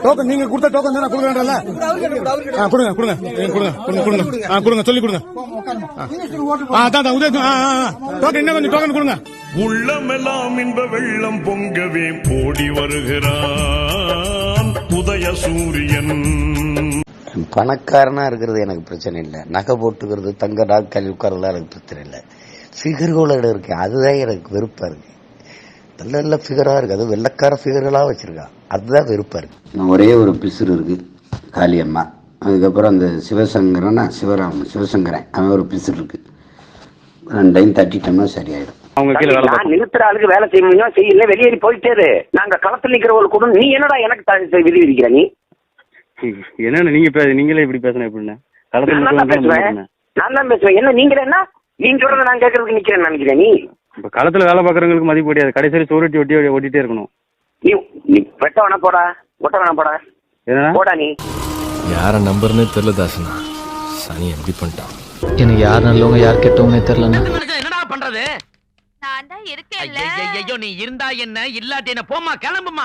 Token நீங்க கொடுத்த token தான் கொடுக்கறேன்ல. கொடுங்க கொடுங்க கொடுங்க கொடுங்க கொடுங்க சொல்லி கொடுங்க. அதான் உதய டோக்கன் என்ன கொஞ்சம் டோக்கன் கொடுங்க. உள்ளமெல்லாம் இன்ப வெள்ளம் பொங்கவே போடி வருகிறான் உதய சூரியன். பணக்காரனா இருக்கிறது எனக்கு பிரச்சனை இல்லை, நகை போட்டுக்கிறது தங்க டாக்கல் உட்கார்றதுலாம் எனக்கு பிரச்சனை இல்லை. ஃபிகர்களோட இருக்கு, அதுதான் எனக்கு வெறுப்பா இருக்கு. நல்ல நல்ல ஃபிகரா இருக்கு, அது வெள்ளக்கார ஃபிகர்களா வச்சிருக்கா, அதுதான் வெறுப்பா இருக்கு. ஒரே ஒரு பிசுறு இருக்கு, காளியம்மா. அதுக்கப்புறம் அந்த சிவசங்கரன் அவன் ஒரு பிசுறு இருக்கு. 2 டைம் தட்டிட்டோம்னா சரியாயிடும். அவங்க கீழே நிறுத்துற ஆளுக்கு வேலை செய்ய முடியும், செய்யல வெளியேறி போயிட்டே. நாங்க களத்தில் நிக்கிறவங்களுக்கு கூட நீ என்னடா எனக்கு விதி விதிக்கிற? நீ என்ன நீங்களே இப்படி பேசணும் எப்படின்னா? நான் தான் பேசுவேன். என்ன நீங்க என்ன நீங்க சொல்றத நான் கேட்கறதுக்கு நிக்கிறேன்னு நினைக்கிறேன். நீ இப்ப களத்துல வேலை பாக்குறவங்களுக்கு மதிப்பு கிடையாது, கடைசியில் சோறுட்டி ஓட்டிட்டே இருக்கணும். நீ வெட்ட வேணா போடா, ஒட்ட வேணா போடா, போடா. நீ யார நம்பர்னே தெரியல தாசனா, சனி எப்படி பண்ணிட்டான். எனக்கு யார் நல்லவங்க யார் கெட்டவங்கன்னே தெரியலண்ணா. என்னடா பண்றது? நான் தான் இருக்கேன்ல. ஐயோ நீ இருந்தா என்ன இல்லாட்டி என்ன, போமா கிளம்புமா.